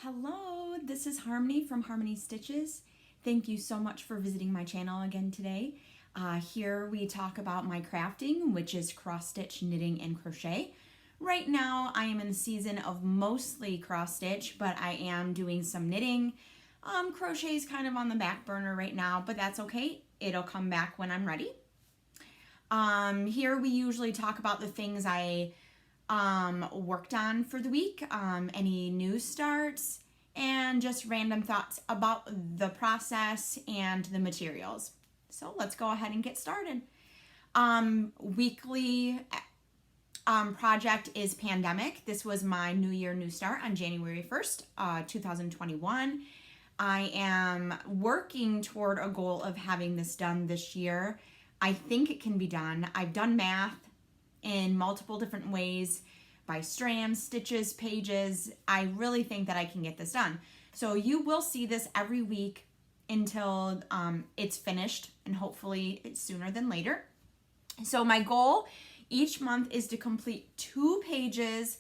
Hello, this is Harmony from Harmony Stitches. Thank you so much for visiting my channel again today. Here we talk about my crafting, which is cross stitch, knitting, and crochet. Right now I am in the season of mostly cross stitch, but I am doing some knitting. Crochet is kind of on the back burner right now, but that's okay. It'll come back when I'm ready. Here we usually talk about the things I worked on for the week, any news starts, and just random thoughts about the process and the materials. So let's go ahead and get started. Weekly project is Pandemic. This was my New Year New Start on January 1st, 2021. I am working toward a goal of having this done this year. I think it can be done. I've done math in multiple different ways, by strands, stitches, pages. I really think that I can get this done. So you will see this every week until it's finished, and hopefully it's sooner than later. So my goal each month is to complete 2 pages,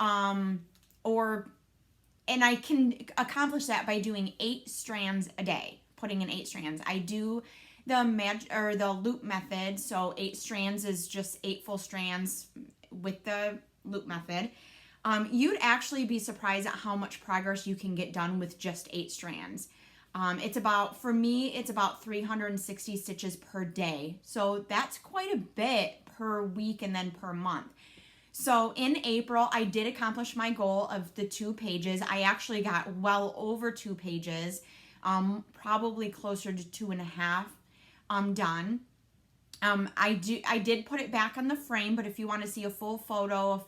and I can accomplish that by doing 8 strands a day, putting in 8 strands. I do the loop method, so 8 strands is just 8 full strands with the loop method. You'd actually be surprised at how much progress you can get done with just 8 strands. For me, it's about 360 stitches per day. So that's quite a bit per week and then per month. So in April, I did accomplish my goal of the 2 pages. I actually got well over 2 pages, probably closer to 2.5. Done. I did put it back on the frame, but if you want to see a full photo,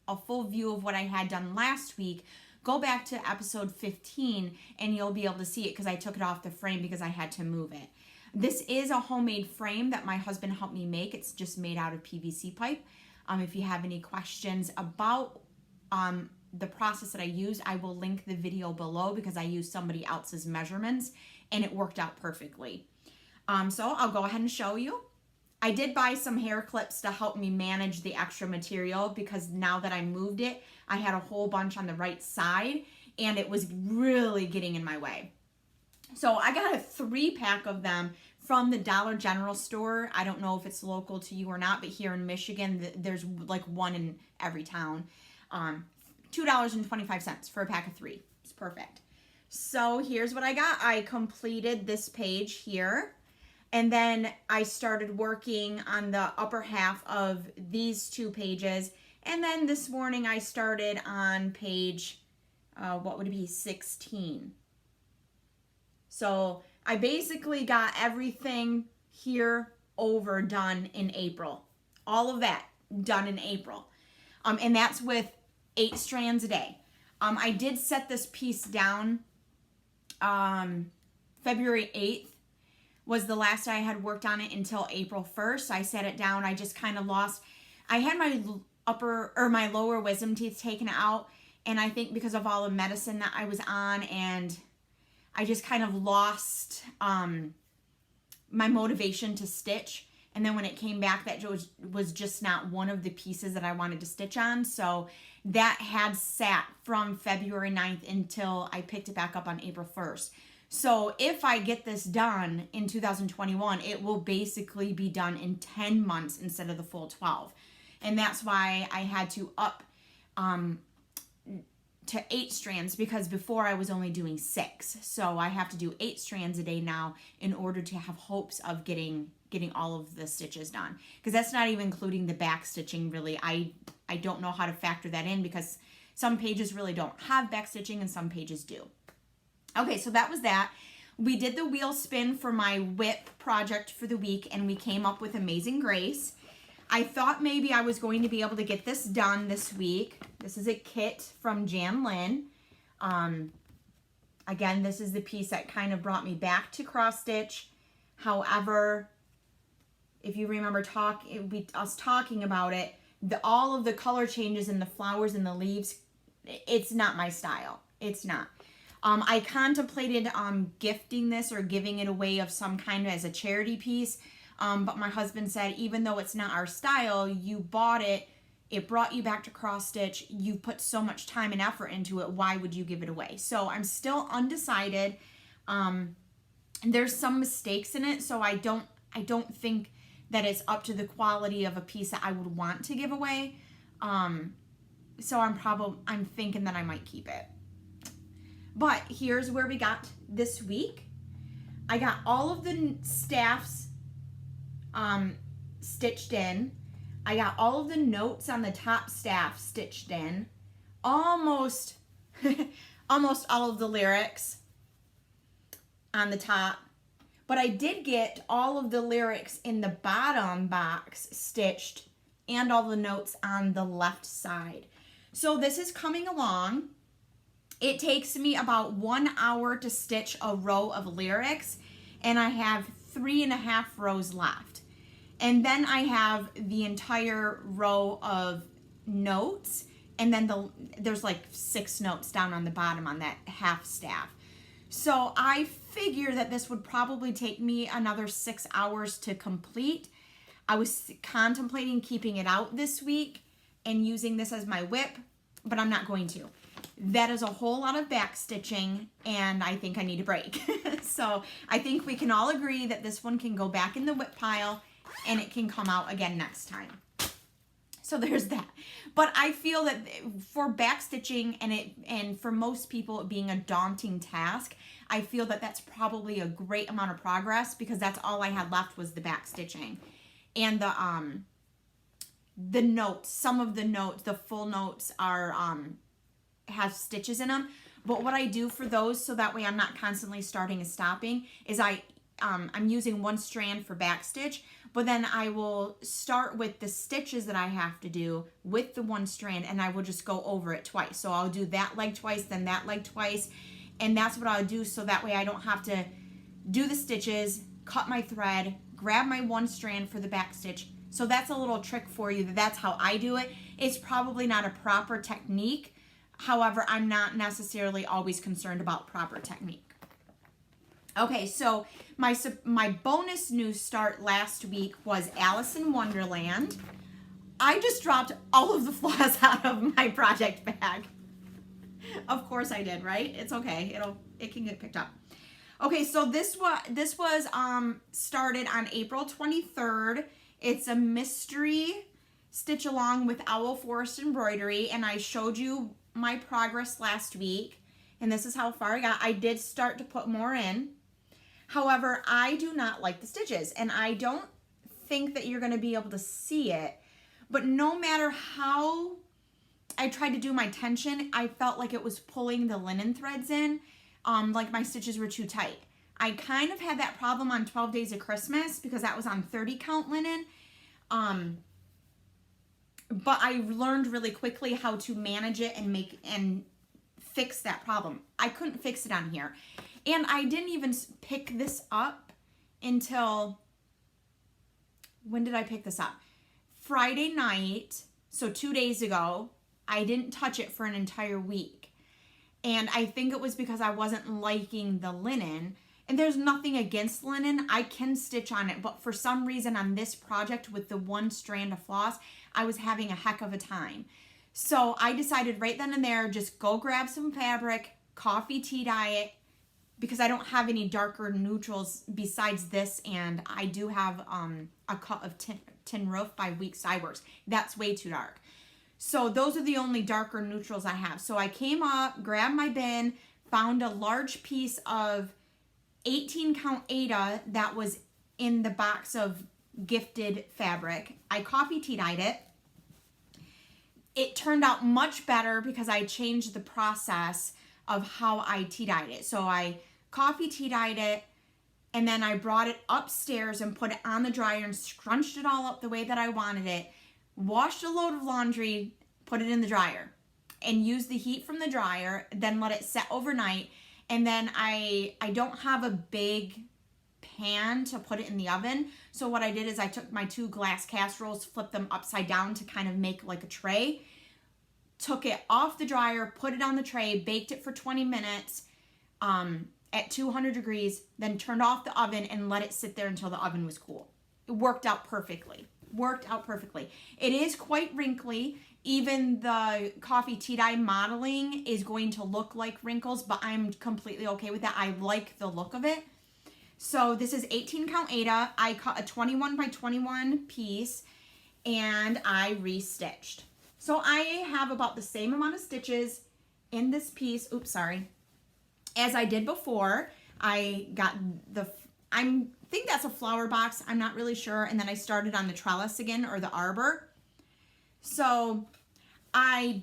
a full view of what I had done last week, go back to episode 15 and you'll be able to see it, because I took it off the frame because I had to move it. This is a homemade frame that my husband helped me make. It's just made out of PVC pipe. If you have any questions about the process that I used, I will link the video below, because I used somebody else's measurements and it worked out perfectly. So I'll go ahead and show you. I did buy some hair clips to help me manage the extra material, because now that I moved it, I had a whole bunch on the right side and it was really getting in my way. So I got a 3-pack of them from the Dollar General store. I don't know if it's local to you or not, but here in Michigan, there's like one in every town. $2.25 for a pack of 3. It's perfect. So here's what I got. I completed this page here. And then I started working on the upper half of these 2 pages. And then this morning I started on page, 16. So I basically got everything here over done in April. All of that done in April. And that's with 8 strands a day. I did set this piece down February 8th. Was the last I had worked on it until April 1st. I set it down. I just kind of lost. I had my lower wisdom teeth taken out, and I think because of all the medicine that I was on, and I just kind of lost my motivation to stitch. And then when it came back, that was just not one of the pieces that I wanted to stitch on. So that had sat from February 9th until I picked it back up on April 1st. So if I get this done in 2021, it will basically be done in 10 months instead of the full 12. And that's why I had to up to 8 strands, because before I was only doing 6. So I have to do 8 strands a day now in order to have hopes of getting all of the stitches done. Because that's not even including the back stitching, really. I don't know how to factor that in, because some pages really don't have back stitching and some pages do. Okay, so that was that. We did the wheel spin for my whip project for the week, and we came up with Amazing Grace. I thought maybe I was going to be able to get this done this week. This is a kit from Janlynn. Again, this is the piece that kind of brought me back to cross stitch. However, if you remember us talking about it, all of the color changes in the flowers and the leaves, it's not my style. It's not. I contemplated gifting this or giving it away of some kind as a charity piece, but my husband said, even though it's not our style, you bought it It brought you back to cross stitch. You put so much time and effort into it. Why would you give it away? So I'm still undecided. There's some mistakes in it, so I don't think that it's up to the quality of a piece that I would want to give away. So I'm thinking that I might keep it. But here's where we got this week. I got all of the staffs stitched in. I got all of the notes on the top staff stitched in. Almost all of the lyrics on the top. But I did get all of the lyrics in the bottom box stitched and all the notes on the left side. So this is coming along. It takes me about 1 hour to stitch a row of lyrics, and I have 3.5 rows left. And then I have the entire row of notes, and then there's like 6 notes down on the bottom on that half staff. So I figure that this would probably take me another 6 hours to complete. I was contemplating keeping it out this week and using this as my whip, but I'm not going to. That is a whole lot of back stitching, and I think I need a break. So I think we can all agree that this one can go back in the whip pile and it can come out again next time. So there's that. But I feel that for back stitching and for most people it being a daunting task, I feel that that's probably a great amount of progress, because that's all I had left was the back stitching. And the notes, some of the notes, the full notes are have stitches in them. But what I do for those, so that way I'm not constantly starting and stopping, is I'm using one strand for back stitch, but then I will start with the stitches that I have to do with the one strand, and I will just go over it twice. So I'll do that leg twice, then that leg twice, and that's what I'll do, so that way I don't have to do the stitches, cut my thread, grab my one strand for the back stitch. So that's a little trick for you. That's how I do it. It's probably not a proper technique. However, I'm not necessarily always concerned about proper technique. Okay, so my bonus new start last week was Alice in Wonderland. I just dropped all of the floss out of my project bag. Of course I did, right? It's okay. It can get picked up. Okay, so this was started on April 23rd. It's a mystery stitch along with Owl Forest embroidery, and I showed you my progress last week, and this is how far I got. I did start to put more in. However, I do not like the stitches, and I don't think that you're going to be able to see it, but no matter how I tried to do my tension, I felt like it was pulling the linen threads in, like my stitches were too tight. I kind of had that problem on 12 Days of Christmas because that was on 30 count linen. But I learned really quickly how to manage it and fix that problem. I couldn't fix it on here. And I didn't even pick this up until, when did I pick this up? Friday night, so 2 days ago. I didn't touch it for an entire week. And I think it was because I wasn't liking the linen. And there's nothing against linen. I can stitch on it. But for some reason on this project with the one strand of floss, I was having a heck of a time. So I decided right then and there, just go grab some fabric, coffee tea dye it, because I don't have any darker neutrals besides this. And I do have a cut of Tin Roof by Weeks Dye Works. That's way too dark. So those are the only darker neutrals I have. So I came up, grabbed my bin, found a large piece of 18 count Aida that was in the box of gifted fabric. I coffee tea dyed it. It turned out much better because I changed the process of how I tea dyed it. So I coffee tea dyed it, and then I brought it upstairs and put it on the dryer and scrunched it all up the way that I wanted it. Washed a load of laundry, put it in the dryer, and used the heat from the dryer, then let it set overnight. And then I don't have a big pan to put it in the oven. So what I did is I took my 2 glass casseroles, flipped them upside down to kind of make like a tray, took it off the dryer, put it on the tray, baked it for 20 minutes at 200 degrees, then turned off the oven and let it sit there until the oven was cool. It worked out perfectly. worked out perfectly. It is quite wrinkly. Even the coffee tea dye modeling is going to look like wrinkles, but I'm completely okay with that. I like the look of it. So this is 18 count Aida. I cut a 21 by 21 piece and I restitched. So I have about the same amount of stitches in this piece, oops, sorry, as I did before. I got I think that's a flower box, I'm not really sure, and then I started on the trellis again, or the arbor. So I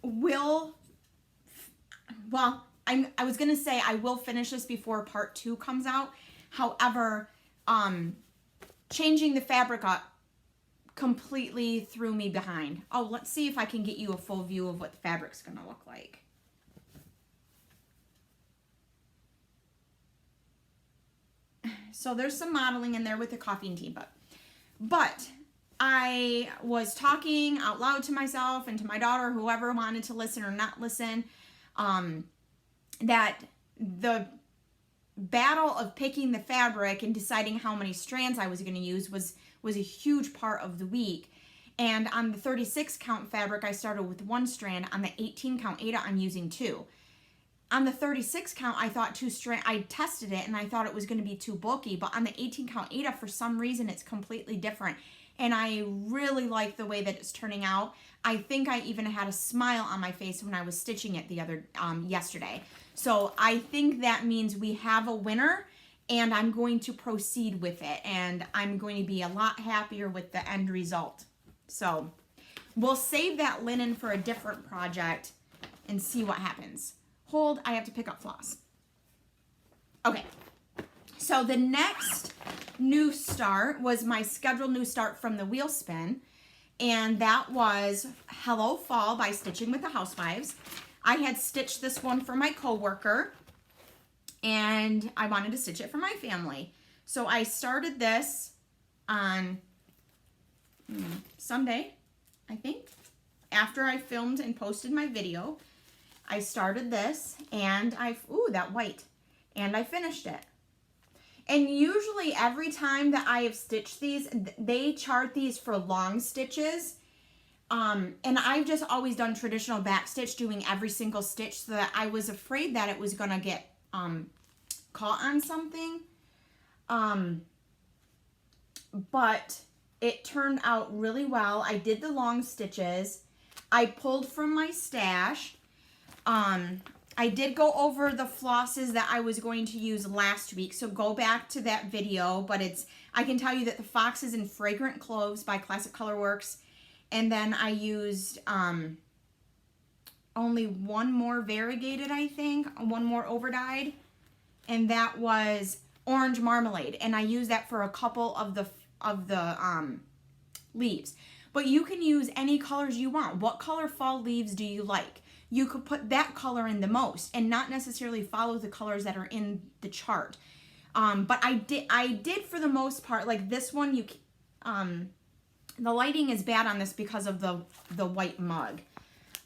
will, well, I was gonna say I will finish this before part 2 comes out. However, changing the fabric up completely threw me behind. Oh, let's see if I can get you a full view of what the fabric's gonna look like. So there's some modeling in there with the coffee and tea, but I was talking out loud to myself and to my daughter, whoever wanted to listen or not listen, that the battle of picking the fabric and deciding how many strands I was going to use was a huge part of the week. And on the 36 count fabric, I started with 1 strand. On the 18 count Aida, I'm using 2. On the 36 count, I thought 2 strand, I tested it and I thought it was going to be too bulky, but on the 18 count Aida, for some reason, it's completely different. And I really like the way that it's turning out. I think I even had a smile on my face when I was stitching it yesterday. So I think that means we have a winner, and I'm going to proceed with it, and I'm going to be a lot happier with the end result. So we'll save that linen for a different project and see what happens. Hold, I have to pick up Floss. Okay, so the next new start was my scheduled new start from the wheel spin, and that was Hello Fall by Stitching with the Housewives. I had stitched this one for my coworker, and I wanted to stitch it for my family. So I started this on Sunday, I think, after I filmed and posted my video. I started this, and ooh, that white, and I finished it. And usually every time that I have stitched these, they chart these for long stitches. And I've just always done traditional back stitch, doing every single stitch, so that I was afraid that it was gonna get caught on something. But it turned out really well. I did the long stitches. I pulled from my stash. I did go over the flosses that I was going to use last week, so go back to that video, but I can tell you that the Fox is in Fragrant Cloves by Classic Colorworks, and then I used only one more variegated, I think, one more overdyed, and that was Orange Marmalade, and I used that for a couple of the leaves. But you can use any colors you want. What color fall leaves do you like? You could put that color in the most and not necessarily follow the colors that are in the chart. But I did for the most part, like this one, the lighting is bad on this because of the white mug.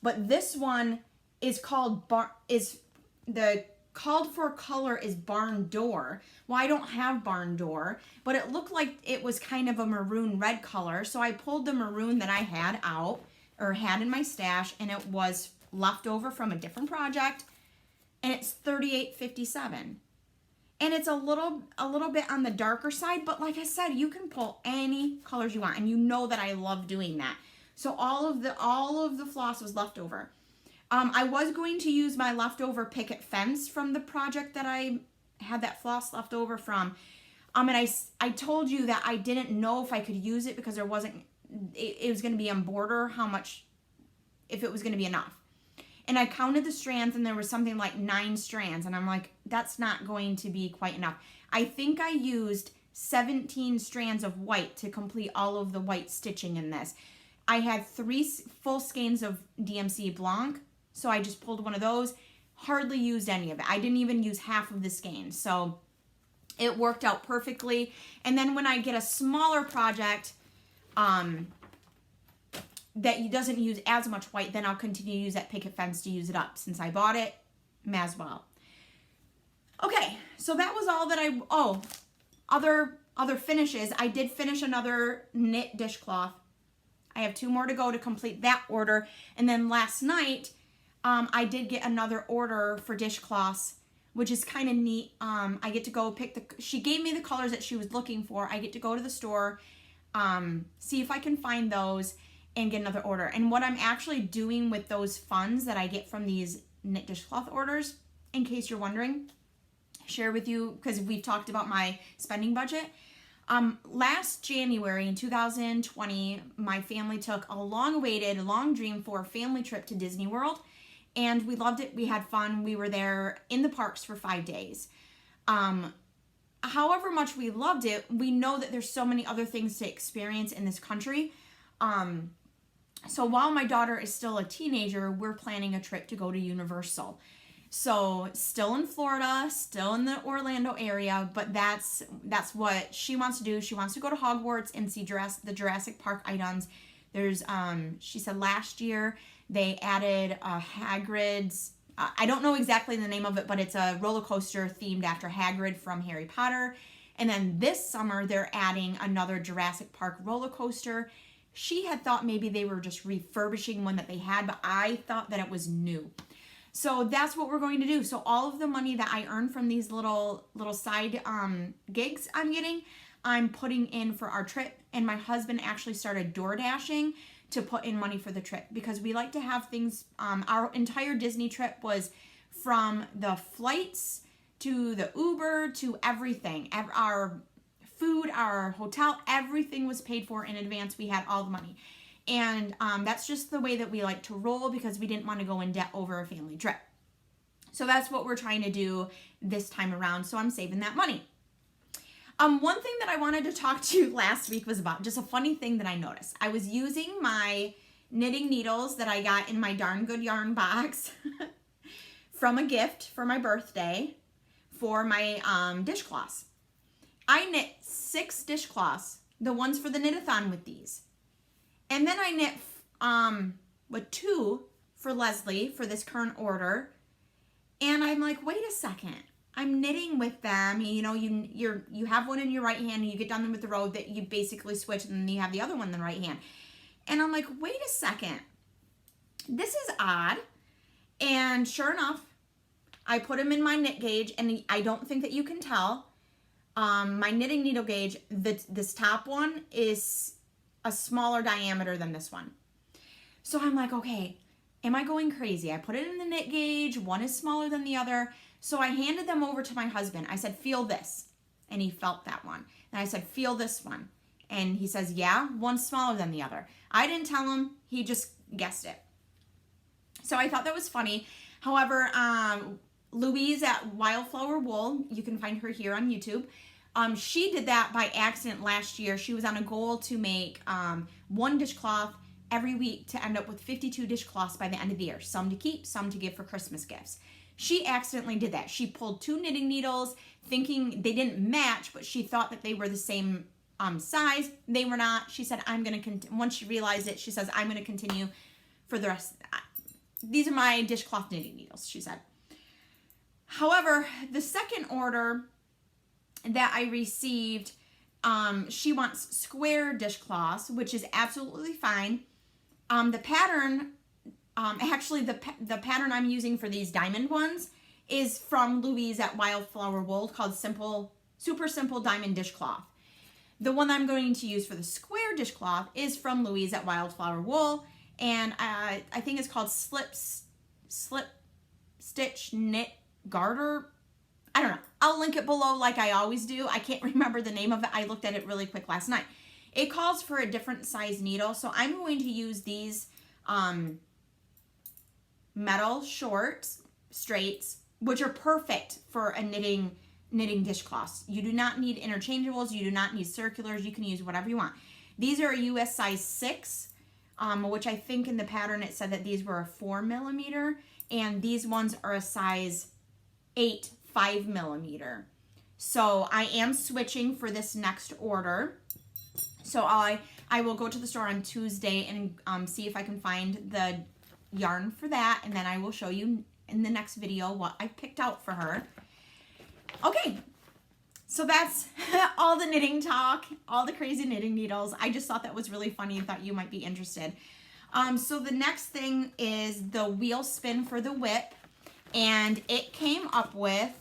But this one is called the called for color is Barn Door. Well, I don't have Barn Door, but it looked like it was kind of a maroon red color. So I pulled the maroon that I had out, or had in my stash, and it was left over from a different project, and it's $38.57. And it's a little bit on the darker side, but like I said, you can pull any colors you want, and you know that I love doing that. So all of the floss was left over. I was going to use my leftover picket fence from the project that I had that floss left over from. And I told you that I didn't know if I could use it because it was going to be on border if it was going to be enough. And I counted the strands, and there was something like 9 strands. And I'm like, that's not going to be quite enough. I think I used 17 strands of white to complete all of the white stitching in this. I had 3 full skeins of DMC Blanc, so I just pulled one of those. Hardly used any of it. I didn't even use half of the skein. So it worked out perfectly. And then when I get a smaller project, that doesn't use as much white, then I'll continue to use that picket fence to use it up. Since I bought it, may as well. Okay, so that was all that other other finishes. I did finish another knit dishcloth. I have 2 more to go to complete that order. And then last night, I did get another order for dishcloths, which is kind of neat. I get to go pick she gave me the colors that she was looking for. I get to go to the store, see if I can find those and get another order. And what I'm actually doing with those funds that I get from these knit dishcloth orders, in case you're wondering, share with you, because we've talked about my spending budget. Last January in 2020, my family took a long-awaited, long-dreamed for family trip to Disney World, and we loved it. We had fun. We were there in the parks for 5 days. However much we loved it, we know that there's so many other things to experience in this country. So while my daughter is still a teenager, we're planning a trip to go to Universal. So still in Florida, still in the Orlando area, but that's what she wants to do. She wants to go to Hogwarts and see the Jurassic Park items. There's, she said last year they added Hagrid's, I don't know exactly the name of it, but it's a roller coaster themed after Hagrid from Harry Potter. And then this summer they're adding another Jurassic Park roller coaster. She had thought maybe they were just refurbishing one that they had, but I thought that it was new. So that's what we're going to do. So all of the money that I earn from these little side gigs I'm getting, I'm putting in for our trip. And my husband actually started door dashing to put in money for the trip, because we like to have things. Our entire Disney trip was from the flights to the Uber to everything. Our food, our hotel, everything was paid for in advance. We had all the money. And that's just the way that we like to roll, because we didn't want to go in debt over a family trip. So that's what we're trying to do this time around. So I'm saving that money. One thing that I wanted to talk to you last week was about just a funny thing that I noticed. I was using my knitting needles that I got in my Darn Good Yarn box from a gift for my birthday for my dishcloths. I knit 6 dishcloths, the ones for the knit-a-thon with these. And then I knit with 2 for Leslie for this current order. And I'm like, wait a second. I'm knitting with them. You know, you have one in your right hand and you get done with the row that you basically switch, and then you have the other one in the right hand. And I'm like, wait a second. This is odd. And sure enough, I put them in my knit gauge, and I don't think that you can tell. My knitting needle gauge, this top one is a smaller diameter than this one. So I'm like, okay, am I going crazy? I put it in the knit gauge. One is smaller than the other. So I handed them over to my husband. I said, feel this. And he felt that one. And I said, feel this one. And he says, yeah, one's smaller than the other. I didn't tell him. He just guessed it. So I thought that was funny. However, Louise at Wildflower Wool, you can find her here on YouTube. She did that by accident last year. She was on a goal to make 1 dishcloth every week to end up with 52 dishcloths by the end of the year. Some to keep, some to give for Christmas gifts. She accidentally did that. She pulled 2 knitting needles thinking they didn't match, but she thought that they were the same size. They were not. She said, I'm going to once she realized it, she says, I'm going to continue for the rest. These are my dishcloth knitting needles, she said. However, the second order that I received, she wants square dishcloths, which is absolutely fine. The pattern, actually the pattern I'm using for these diamond ones is from Louise at Wildflower Wool, called Super Simple Diamond Dishcloth. The one I'm going to use for the square dishcloth is from Louise at Wildflower Wool, and I think it's called Slip Stitch Knit Garter. I don't know. I'll link it below like I always do. I can't remember the name of it. I looked at it really quick last night. It calls for a different size needle, so I'm going to use these metal short straights, which are perfect for a knitting dishcloths. You do not need interchangeables. You do not need circulars. You can use whatever you want. These are a US size 6, which I think in the pattern it said that these were a 4mm, and these ones are a size 8, 5mm. So I am switching for this next order. So I will go to the store on Tuesday and see if I can find the yarn for that, and then I will show you in the next video what I picked out for her. Okay, So that's all the knitting talk, all the crazy knitting needles. I just thought that was really funny and thought you might be interested. So the next thing is the wheel spin for the whip. And it came up with,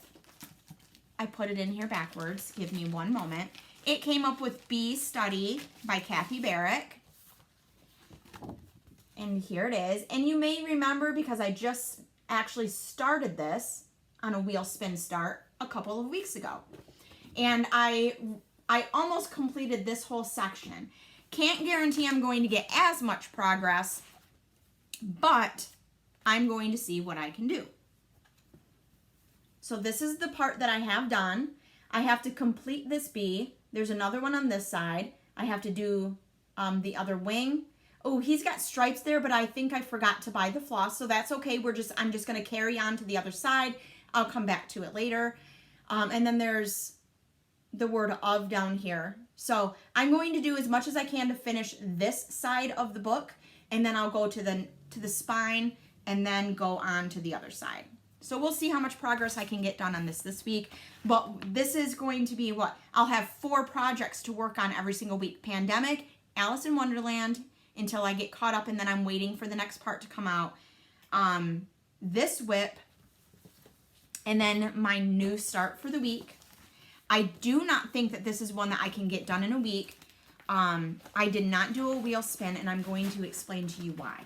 I put it in here backwards. Give me one moment. It came up with Bee Study by Kathy Barrick. And here it is. And you may remember because I just actually started this on a wheel spin start a couple of weeks ago. And I almost completed this whole section. Can't guarantee I'm going to get as much progress, but I'm going to see what I can do. So this is the part that I have done. I have to complete this bee. There's another one on this side. I have to do the other wing. Oh, he's got stripes there, but I think I forgot to buy the floss, so that's okay. I'm just gonna carry on to the other side. I'll come back to it later. And then there's the word of down here. So I'm going to do as much as I can to finish this side of the book, and then I'll go to the spine and then go on to the other side. So we'll see how much progress I can get done on this week. But this is going to be what? I'll have 4 projects to work on every single week. Pandemic, Alice in Wonderland, until I get caught up, and then I'm waiting for the next part to come out. This whip, and then my new start for the week. I do not think that this is one that I can get done in a week. I did not do a wheel spin, and I'm going to explain to you why.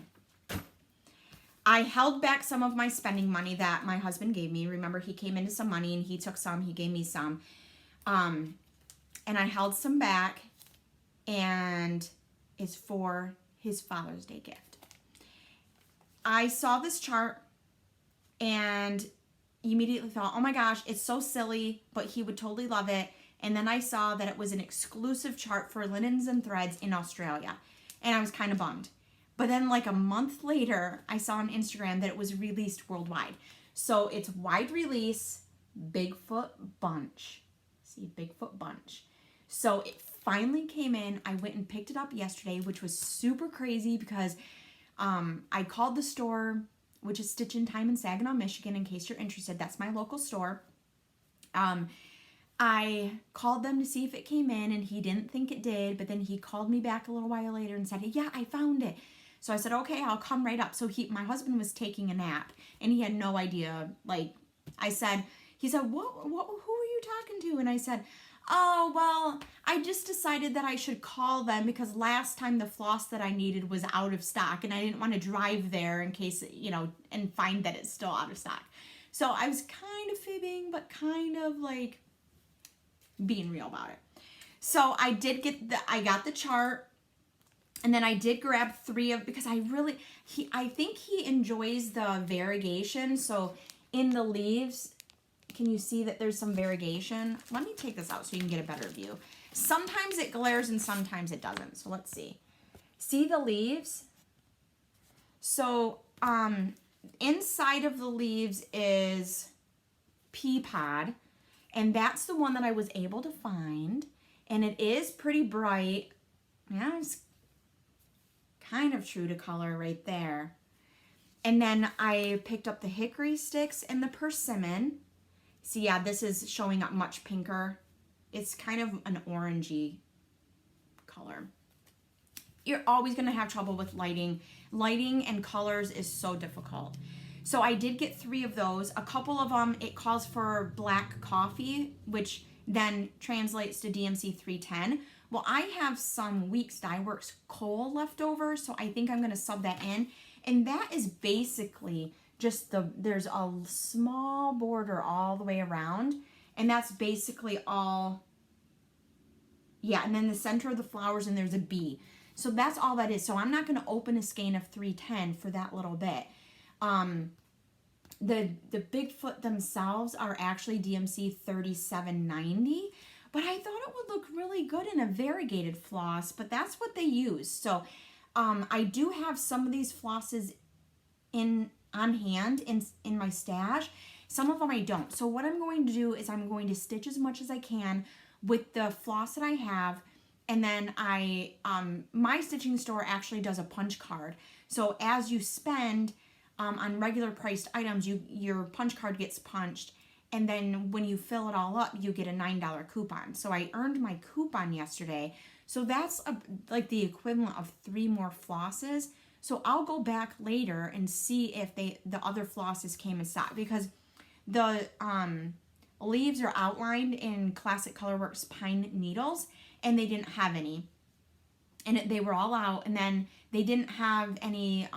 I held back some of my spending money that my husband gave me. Remember, he came into some money and he took some, he gave me some. And I held some back, and it's for his Father's Day gift. I saw this chart and immediately thought, oh my gosh, it's so silly, but he would totally love it. And then I saw that it was an exclusive chart for linens and threads in Australia. And I was kind of bummed. But then like a month later, I saw on Instagram that it was released worldwide. So it's wide release, Bigfoot bunch. See, Bigfoot bunch. So it finally came in. I went and picked it up yesterday, which was super crazy because I called the store, which is Stitch in Time in Saginaw, Michigan, in case you're interested. That's my local store. I called them to see if it came in, and he didn't think it did, but then he called me back a little while later and said, yeah, I found it. So I said, okay, I'll come right up. So my husband was taking a nap, and he had no idea. Like, he said, who are you talking to? And I said, oh, well, I just decided that I should call them because last time the floss that I needed was out of stock, and I didn't want to drive there in case, and find that it's still out of stock. So I was kind of fibbing, but kind of like being real about it. So I did I got the chart, and then I did grab 3 because I think he enjoys the variegation. So in the leaves, can you see that there's some variegation? Let me take this out so you can get a better view. Sometimes it glares and sometimes it doesn't. So let's see. See the leaves? So inside of the leaves is pea pod, and that's the one that I was able to find, and it is pretty bright. Yeah, it's kind of true to color right there. And then I picked up the hickory sticks and the persimmon. See, yeah, this is showing up much pinker. It's kind of an orangey color. You're always going to have trouble with lighting. Lighting and colors is so difficult. So I did get 3 of those. A couple of them, it calls for black coffee, which then translates to DMC 310. Well, I have some Weeks Dye Works coal left over, so I think I'm going to sub that in. And that is basically just there's a small border all the way around, and that's basically all. Yeah, and then the center of the flowers, and there's a bee. So that's all that is. So I'm not going to open a skein of 310 for that little bit. The Bigfoot themselves are actually DMC 3790, but I thought it would look really good in a variegated floss, but that's what they use. So I do have some of these flosses on hand in my stash. Some of them I don't. So what I'm going to do is I'm going to stitch as much as I can with the floss that I have, and then my stitching store actually does a punch card. So as you spend on regular priced items, your punch card gets punched, And then when you fill it all up, you get a $9 coupon. So I earned my coupon yesterday. So that's like the equivalent of 3 more flosses. So I'll go back later and see if the other flosses came in stock, because the leaves are outlined in Classic Colorworks pine needles, and they didn't have any. And they were all out, and then they didn't have any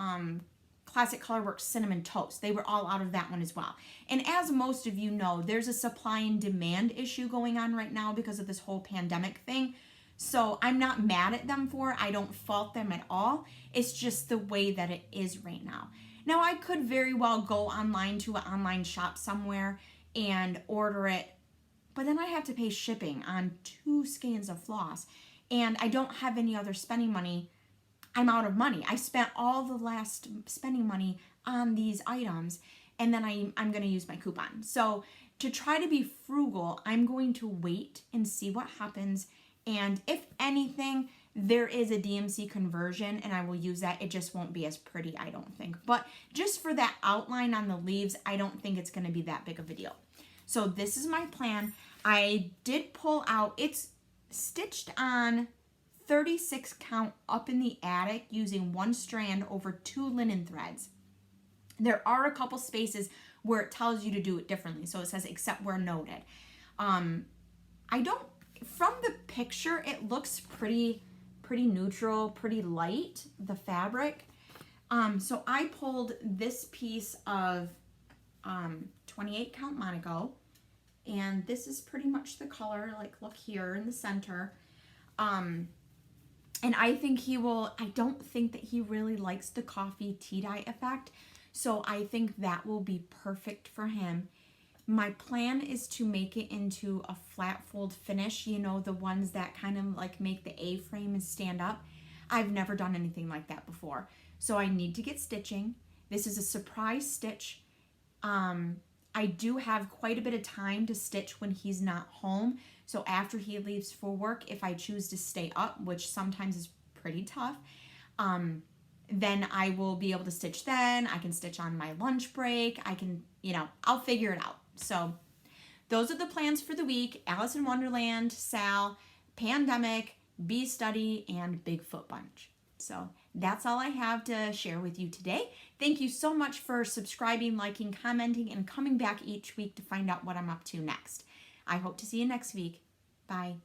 Classic Colorworks cinnamon toast. They were all out of that one as well. And as most of you know, there's a supply and demand issue going on right now because of this whole pandemic thing. So I'm not mad at them for it. I don't fault them at all. It's just the way that it is right now. Now, I could very well go online to an online shop somewhere and order it, but then I have to pay shipping on 2 skeins of floss, and I don't have any other spending money. I'm out of money. I spent all the last spending money on these items, and then I'm going to use my coupon. So to try to be frugal, I'm going to wait and see what happens. And if anything, there is a DMC conversion, and I will use that. It just won't be as pretty, I don't think. But just for that outline on the leaves, I don't think it's going to be that big of a deal. So this is my plan. I did pull out, it's stitched on 36 count up in the attic using 1 strand over 2 linen threads. There are a couple spaces where it tells you to do it differently. So it says except where noted. From the picture, it looks pretty neutral, pretty light, the fabric. So I pulled this piece of 28 count Monaco, and this is pretty much the color, like look here in the center. And I think I don't think that he really likes the coffee tea dye effect. So I think that will be perfect for him. My plan is to make it into a flat fold finish, you know, the ones that kind of like make the A-frame and stand up. I've never done anything like that before. So I need to get stitching. This is a surprise stitch. I do have quite a bit of time to stitch when he's not home. So after he leaves for work, if I choose to stay up, which sometimes is pretty tough, then I will be able to stitch then. I can stitch on my lunch break. I can, I'll figure it out. So those are the plans for the week. Alice in Wonderland, Sal, Pandemic, Bee Study, and Bigfoot Bunch. So that's all I have to share with you today. Thank you so much for subscribing, liking, commenting, and coming back each week to find out what I'm up to next. I hope to see you next week. Bye.